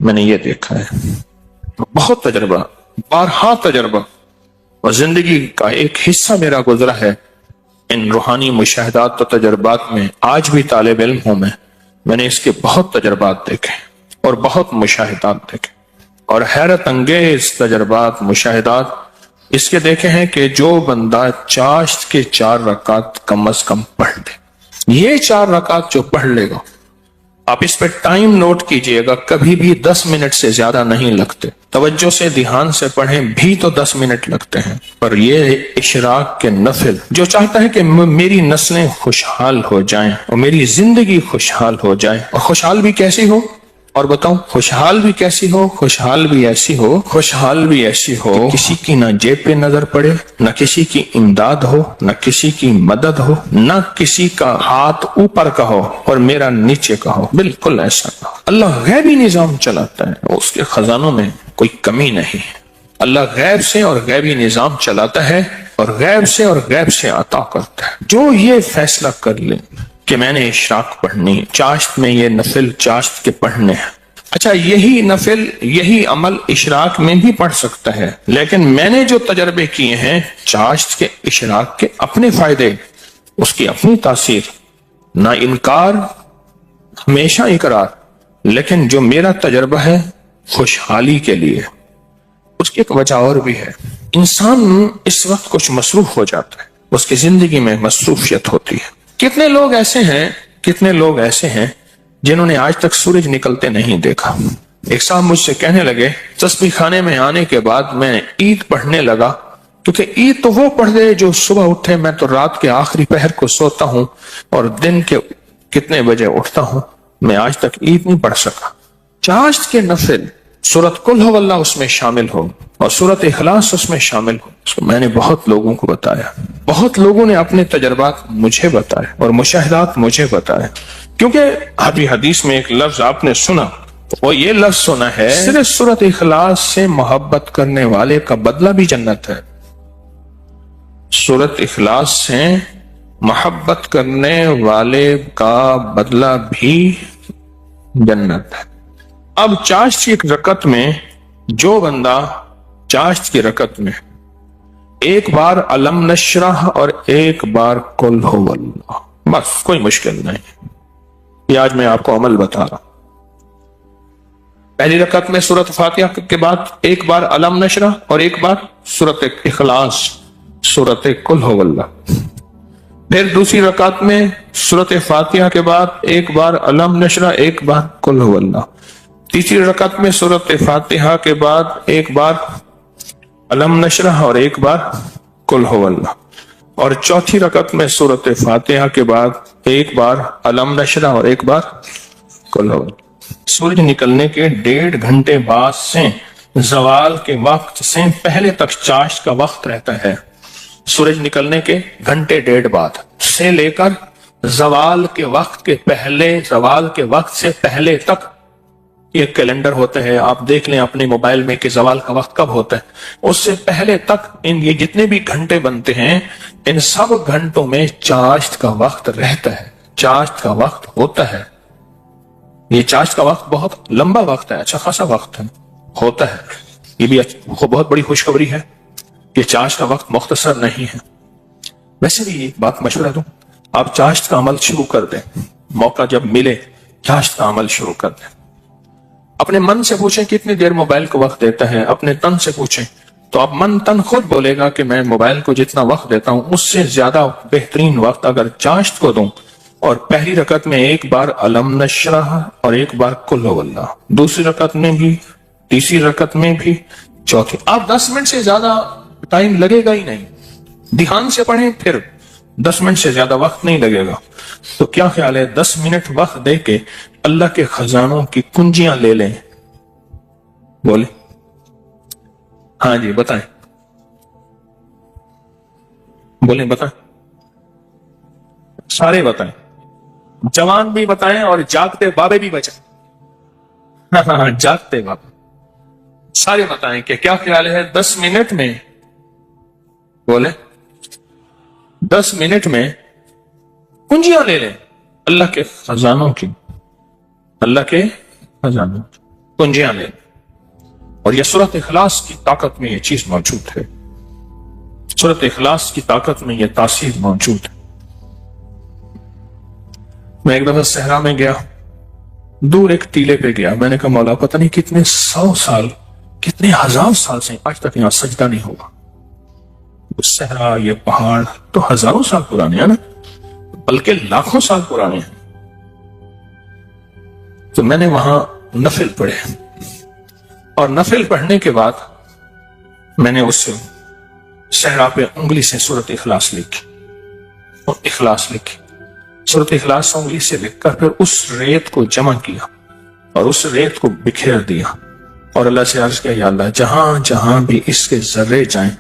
मैंने ये देखा है, बहुत तजर्बा, बारहा तजर्बा, और जिंदगी का एक हिस्सा मेरा गुजरा है इन रूहानी मुशाहिदात और तजर्बात में। आज भी तालिब इल्म हूं मैंने इसके बहुत तजर्बात देखे और बहुत मुशाहिदात देखे, और हैरत अंगेज तजर्बात मुशाहिदात इसके देखे हैं कि जो बंदा चाश्त के 4 रकात कम अज कम पढ़ ले, ये 4 रकात जो पढ़ लेगा, आप इस पे टाइम नोट कीजिएगा, कभी भी 10 मिनट से ज्यादा नहीं लगते। तवज्जो से ध्यान से पढ़ें भी तो 10 मिनट लगते हैं। पर ये इशराक के नफिल, जो चाहता है कि मेरी नस्लें खुशहाल हो जाएं और मेरी जिंदगी खुशहाल हो जाए, और खुशहाल भी कैसी हो, और बताऊं खुशहाल भी कैसी हो, खुशहाल भी ऐसी हो, खुशहाल भी ऐसी हो कि किसी की ना जेब पे नजर पड़े, न किसी की इमदाद हो, न किसी की मदद हो, न किसी का हाथ ऊपर का हो और मेरा नीचे का हो। बिल्कुल ऐसा ना। अल्लाह गैबी निजाम चलाता है, उसके खजानों में कोई कमी नहीं है। अल्लाह गैब से और गैबी निजाम चलाता है और गैब से और गैब से अता करता है। जो ये फैसला कर ले कि मैंने इशराक पढ़नी, चाश्त में ये नफिल चाश्त के पढ़ने हैं, अच्छा यही नफिल यही अमल इशराक में भी पढ़ सकता है, लेकिन मैंने जो तजर्बे किए हैं चाश्त के इशराक के अपने फायदे, उसकी अपनी तासीर, ना इनकार हमेशा इकरार, लेकिन जो मेरा तजर्बा है खुशहाली के लिए, उसकी एक वजह और भी है। इंसान इस वक्त कुछ मसरूफ हो जाता है, उसकी जिंदगी में मसरूफियत होती है। कितने लोग ऐसे हैं जिन्होंने आज तक सूरज निकलते नहीं देखा। एक साहब मुझसे कहने लगे, तस्बीह खाने में आने के बाद मैं ईद पढ़ने लगा, क्योंकि ईद तो वो पढ़ गए जो सुबह उठे, मैं तो रात के आखिरी पहर को सोता हूं और दिन के कितने बजे उठता हूं, मैं आज तक ईद नहीं पढ़ सका। चाश्त के नफिल सूरत कुल हो अल्लाह उसमें शामिल हो और सूरत इखलास उसमें शामिल हो, उसको मैंने बहुत लोगों को बताया, बहुत लोगों ने अपने तजर्बात मुझे बताए और मुशाहिदात मुझे बताए। क्योंकि अभी हदीस में एक लफ्ज आपने सुना, वो ये लफ्ज सुना है, सिर्फ सूरत इखलास से मोहब्बत करने वाले का बदला भी जन्नत है। सूरत इखलास से मोहब्बत करने वाले का बदला भी जन्नत है। अब चाश्त की रकत में जो बंदा चाश्त की रकत में एक बार अलम नशरह और एक बार कुल हु अल्लाह, बस कोई मुश्किल नहीं, ये आज मैं आपको अमल बता रहा। पहली रकत में सूरत फातिहा के बाद एक बार अलम नशरह और एक बार सूरत इखलास, सूरत कुल हु अल्लाह। फिर दूसरी रकत में सूरत फातिहा के बाद एक बार अलम नशरह एक बार कुल हु अल्लाह। तीसरी रकत में सूरत फातिहा के बाद एक बार अलम नशरह और एक बार कुल हु अल्लाह। और चौथी रकत में सूरत फातिहा के बाद एक बार अलम नशरह और एक बार कुल हु अल्लाह। सूरज निकलने के 1.5 घंटे बाद से जवाल के वक्त से पहले तक चाश्त का वक्त रहता है। सूरज निकलने के 1.5 घंटे बाद से लेकर जवाल के वक्त से पहले तक ये कैलेंडर होते हैं, आप देख लें अपने मोबाइल में कि जवाल का वक्त कब होता है। उससे पहले तक ये जितने भी घंटे बनते हैं, इन सब घंटों में चाश्त का वक्त रहता है, चाश्त का वक्त होता है। ये चाश्त का वक्त बहुत लंबा वक्त है, अच्छा खासा वक्त है, होता है। ये भी बहुत बड़ी खुशखबरी है कि चाश्त का वक्त मुख्तसर नहीं है। वैसे भी एक बात मशवरा दूं, आप चाश्त का अमल शुरू कर दें, मौका जब मिले चाश्त का अमल शुरू कर दें। अपने मन से पूछें कितनी देर मोबाइल को वक्त देता है, अपने तन से पूछें तो आप मन तन खुद बोलेगा कि मैं मोबाइल को जितना वक्त देता हूं उससे ज्यादा बेहतरीन वक्त अगर चाश्त को दूं, और पहली रकत में एक बार अलम नशरह और एक बार कुल हु अल्लाह, दूसरी रकत में भी, तीसरी रकत में भी, चौथी, आप 10 मिनट से ज्यादा टाइम लगेगा ही नहीं। ध्यान से पढ़ें, फिर 10 मिनट से ज्यादा वक्त नहीं लगेगा। तो क्या ख्याल है 10 मिनट वक्त दे के अल्लाह के खजानों की कुंजियां ले लें? बोले हाँ जी, बताएं, बोले बताएं, सारे बताएं, जवान भी बताएं और जागते बाबे भी बचाएं। हाँ, जागते बाबे सारे बताएं कि क्या ख्याल है 10 मिनट में, बोले 10 मिनट में कुंजियां ले लें अल्लाह के खजानों की, अल्लाह के खजानों। कुंजियां ले, और यह सूरत इखलास की ताकत में यह चीज मौजूद है। सूरत इखलास की ताकत में यह तासीर मौजूद है। मैं एक दफा सहरा में गया, दूर एक टीले पे गया। मैंने कहा मौला पता नहीं कितने 100 साल, कितने 1000 साल से आज तक यहां सजदा नहीं हुआ। वो सहरा, ये पहाड़ तो हजारों साल पुराने हैं ना, बल्कि लाखों साल पुराने हैं। तो मैंने वहां नफिल पढ़े, और नफिल पढ़ने के बाद मैंने उस सहरा पे उंगली से सूरत इखलास लिखी, और इखलास लिखी। सूरत इखलास उंगली से लिखकर फिर उस रेत को जमा किया और उस रेत को बिखेर दिया, और अल्लाह से अर्ज किया, या अल्लाह जहां जहां भी इसके जर्रे जाएं,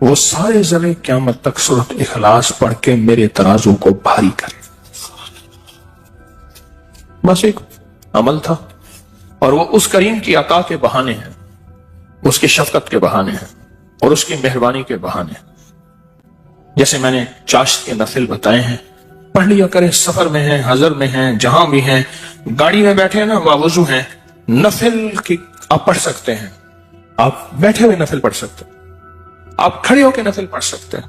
वो सारे जर्रे क़यामत तक सूरत इखलास पढ़ के मेरे तराजू को भारी करे। बस एक अमल था, और वो उस करीम की अता के बहाने हैं, उसकी शफकत के बहाने हैं, और उसकी मेहरबानी के बहाने। जैसे मैंने चाश्त के नफिल बताए हैं, पढ़ लिया करें। सफर में हैं, हजर में हैं, जहां भी हैं, गाड़ी में बैठे हैं ना, बावजू हैं, नफिल की आप पढ़ सकते हैं। आप बैठे हुए नफिल पढ़ सकते हैं, आप खड़े होकर नफिल पढ़ सकते हैं,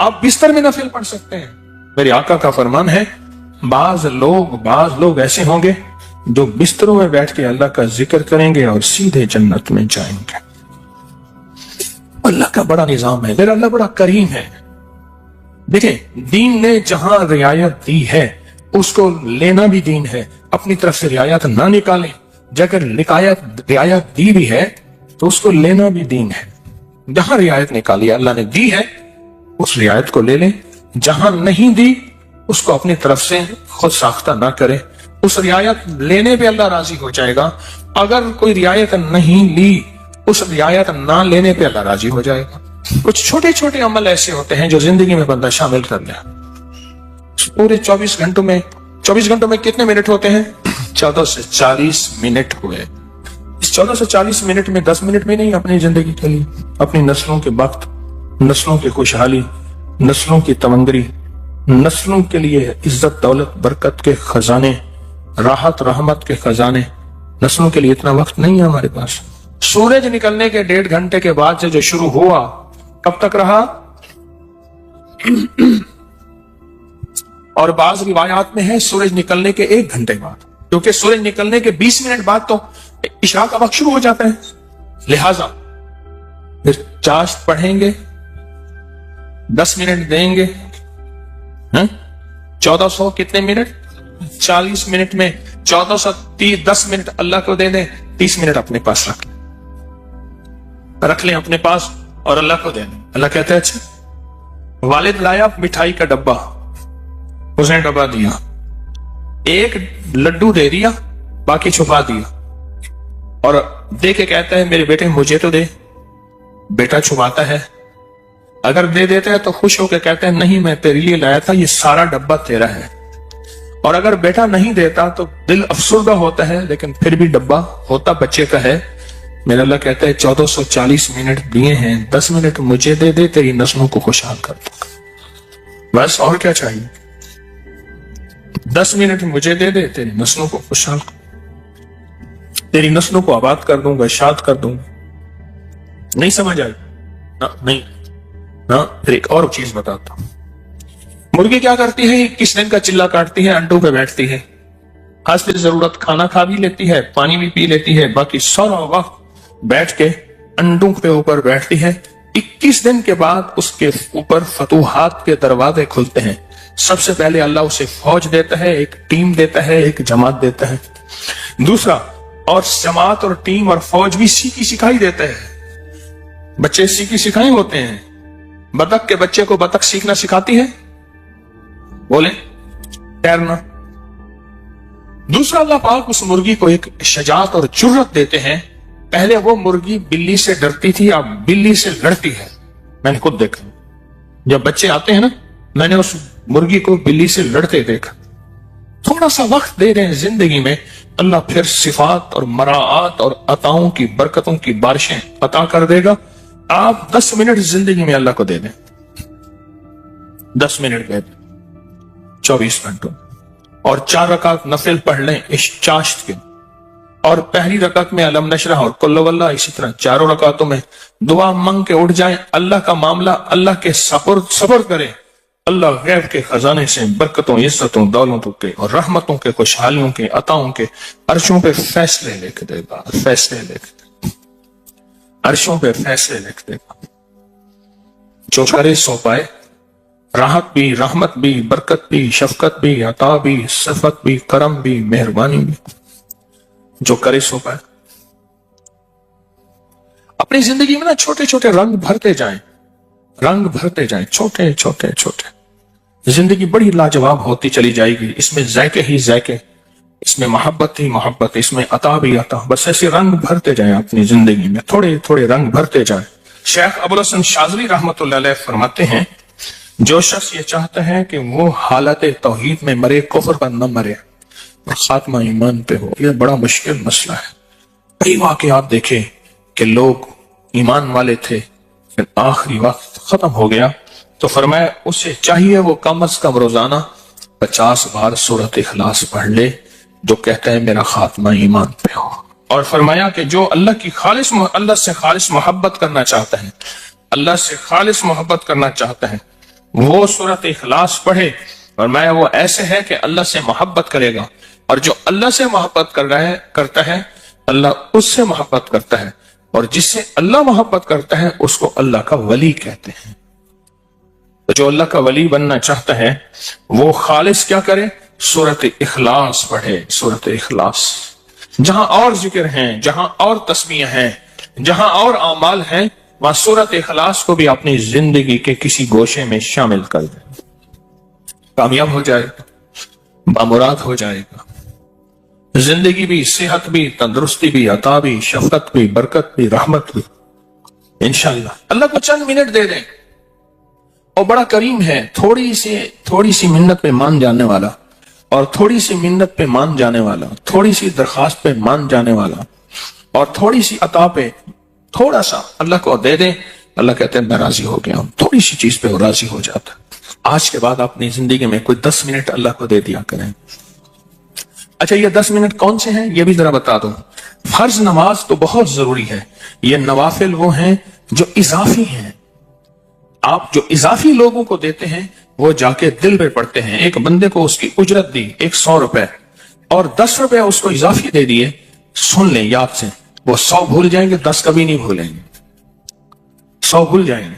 आप बिस्तर में नफिल पढ़ सकते हैं। मेरे आका का फरमान है, बाज लोग ऐसे होंगे जो बिस्तरों में बैठ के अल्लाह का जिक्र करेंगे और सीधे जन्नत में जाएंगे। अल्लाह का बड़ा निजाम है, मेरा अल्लाह बड़ा करीम है। देखिए, दीन ने जहां रियायत दी है उसको लेना भी दीन है। अपनी तरफ से रियायत ना निकालें, अगर रियायत दी भी है तो उसको लेना भी दीन है। जहां रियायत निकाली अल्लाह ने दी है, उस रियायत को ले लें। जहां नहीं दी उसको अपनी तरफ से खुद साख्ता ना करें। उस रियायत लेने पे अल्लाह राजी हो जाएगा। अगर कोई रियायत नहीं ली, उस रियायत ना लेने पे अल्लाह राजी हो जाएगा। कुछ छोटे छोटे अमल ऐसे होते हैं जो जिंदगी में बंदा शामिल कर ले। पूरे 24 घंटों में कितने मिनट होते हैं? 14 से 40 मिनट हुए। इस 14 से 40 मिनट में 10 मिनट भी नहीं अपनी जिंदगी के लिए, अपनी नस्लों के वक्त, नस्लों की खुशहाली, नस्लों की तमंदरी, नस्लों के लिए इज्जत दौलत बरकत के खजाने, राहत रहमत के खजाने, नस्लों के लिए इतना वक्त नहीं है हमारे पास। सूरज निकलने के 1.5 घंटे के बाद से जो शुरू हुआ, कब तक रहा? और बाज रिवायात में है सूरज निकलने के 1 घंटे बाद, क्योंकि सूरज निकलने के 20 मिनट बाद तो इशरा का वक्त शुरू हो जाता है। लिहाजा फिर चाश्त पढ़ेंगे, 10 मिनट देंगे, 1400 कितने मिनट? 40 मिनट में 1430 10 मिनट अल्लाह को दे दें, 30 मिनट अपने पास रख लें अपने पास और अल्लाह को दे दें। अल्लाह कहते हैं, अच्छा वालिद लाया मिठाई का डब्बा, उसने डब्बा दिया, एक लड्डू दे दिया, बाकी छुपा दिया, और दे के कहता है मेरे बेटे मुझे तो दे। बेटा छुपाता है, अगर दे देता है तो खुश होकर कहता है नहीं मैं तेरे लिए लाया था, ये सारा डब्बा तेरा है। और अगर बेटा नहीं देता तो दिल अफसुर्दा होता है, लेकिन फिर भी डब्बा होता बच्चे का है। मेरा अल्लाह कहता है 1440 मिनट दिए हैं, 10 मिनट मुझे दे दे, तेरी नस्लों को खुशहाल कर दूंगा। बस और क्या चाहिए? 10 मिनट मुझे दे दे, तेरी नस्लों को खुशहाल कर, तेरी नस्लों को आबाद कर दूंगा, शाद कर दूंगा। नहीं समझ आई ना? नहीं ना? फिर एक और चीज बताता हूं। मुर्गी क्या करती है? किस दिन का चिल्ला काटती है, अंडों पे बैठती है, हासिल जरूरत खाना खा भी लेती है, पानी भी पी लेती है, बाकी सारा वक्त बैठ के अंडों के ऊपर बैठती है। 21 दिन के बाद उसके ऊपर फतूहात के दरवाजे खुलते हैं। सबसे पहले अल्लाह उसे फौज देता है, एक टीम देता है, एक जमात देता है। दूसरा, और जमात और टीम और फौज भी सीखी सिखाई देता है। बच्चे सीखी सिखाई होते हैं। बतख के बच्चे को बतख सीखना सिखाती है, बोले तैरना। दूसरा, अल्लाह पाक उस मुर्गी को एक शजात और जुर्रत देते हैं। पहले वो मुर्गी बिल्ली से डरती थी, अब बिल्ली से लड़ती है। मैंने खुद देखा, जब बच्चे आते हैं ना, मैंने उस मुर्गी को बिल्ली से लड़ते देखा। थोड़ा सा वक्त दे रहे हैं जिंदगी में, अल्लाह फिर सिफात और मराआत और अताओं की बरकतों की बारिशें अता कर देगा। आप 10 मिनट जिंदगी में अल्लाह को दे दें, 10 मिनट दे दें 24 घंटों, और 4 रकात नफिल पढ़ लें इस चाश्त के। اور پہلی رکعت میں علم نشرح اور قل واللہ، اسی طرح چاروں رکعتوں میں دعا منگ کے اٹھ جائیں، اللہ کا معاملہ اللہ کے سپرد کرے، اللہ غیب کے خزانے سے برکتوں، عزتوں، دولتوں کے اور رحمتوں کے، خوشحالیوں کے، عطاؤں کے عرشوں پہ فیصلے لکھ دے گا، فیصلے لکھ دے گا، عرشوں پہ فیصلے لکھ دے گا۔ جو کرے سو پائے، راحت بھی، رحمت بھی، برکت بھی، شفقت بھی، عطا بھی، صفت بھی، کرم بھی، مہربانی بھی، جو کرے سو پائے۔ اپنی زندگی میں نا چھوٹے چھوٹے رنگ بھرتے جائیں، رنگ بھرتے جائیں، چھوٹے چھوٹے چھوٹے۔ زندگی بڑی لاجواب ہوتی چلی جائے گی، اس میں ذائقے ہی ذائقے، اس میں محبت ہی محبت، اس میں عطا بھی عطا۔ بس ایسے رنگ بھرتے جائیں اپنی زندگی میں، تھوڑے تھوڑے رنگ بھرتے جائیں۔ شیخ ابوالحسن شاذلی رحمت اللہ علیہ فرماتے ہیں، جو شخص یہ چاہتا ہے کہ وہ حالت توحید میں مرے، کفر پر نہ مرے، اور خاتمہ ایمان پہ ہو، یہ بڑا مشکل مسئلہ ہے۔ کئی واقعات دیکھے کہ لوگ ایمان والے تھے، پھر آخری وقت ختم ہو گیا، تو فرمایا اسے چاہیے وہ کم از کم روزانہ 50 بار سورۃ اخلاص پڑھ لے، جو کہتا ہے میرا خاتمہ ایمان پہ ہو۔ اور فرمایا کہ جو اللہ سے خالص محبت کرنا چاہتا ہے، اللہ سے خالص محبت کرنا چاہتا ہے، وہ سورۃ اخلاص پڑھے۔ فرمایا وہ ایسے ہے کہ اللہ سے محبت کرے گا، اور جو اللہ سے محبت کرتا ہے اللہ اس سے محبت کرتا ہے، اور جس سے اللہ محبت کرتا ہے اس کو اللہ کا ولی کہتے ہیں۔ تو جو اللہ کا ولی بننا چاہتا ہے وہ خالص کیا کرے؟ سورۃ اخلاص پڑھے، سورۃ اخلاص۔ جہاں اور ذکر ہیں، جہاں اور تسبیح ہیں، جہاں اور اعمال ہیں، وہاں سورۃ اخلاص کو بھی اپنی زندگی کے کسی گوشے میں شامل کر دیں، کامیاب ہو جائے گا، بامراد ہو جائے گا۔ زندگی بھی، صحت بھی، تندرستی بھی، عطا بھی، شفقت بھی، برکت بھی، رحمت بھی، انشاءاللہ۔ اللہ کو چند منٹ دے دیں، اور بڑا کریم ہے، تھوڑی سی منت پہ مان جانے والا، اور تھوڑی سی منت پہ مان جانے والا، تھوڑی سی درخواست پہ مان جانے والا، اور تھوڑی سی عطا پہ تھوڑا سا اللہ کو دے دیں، اللہ کہتے ہیں میں راضی ہو گیا ہوں۔ تھوڑی سی چیز پہ وہ راضی ہو جاتا ہے۔ آج کے بعد اپنی زندگی میں کوئی 10 منٹ اللہ کو دے دیا کریں۔ اچھا، یہ 10 منٹ کون سے ہیں یہ بھی ذرا بتا دوں۔ فرض نماز تو بہت ضروری ہے، یہ نوافل وہ ہیں جو اضافی ہیں۔ آپ جو اضافی لوگوں کو دیتے ہیں وہ جا کے دل پہ پڑتے ہیں۔ ایک بندے کو اس کی اجرت دی 100 روپے، اور 10 روپے اس کو اضافی دے دیے، سن لیں یاد سے، وہ 100 بھول جائیں گے، 10 کبھی نہیں بھولیں گے، 100 بھول جائیں گے۔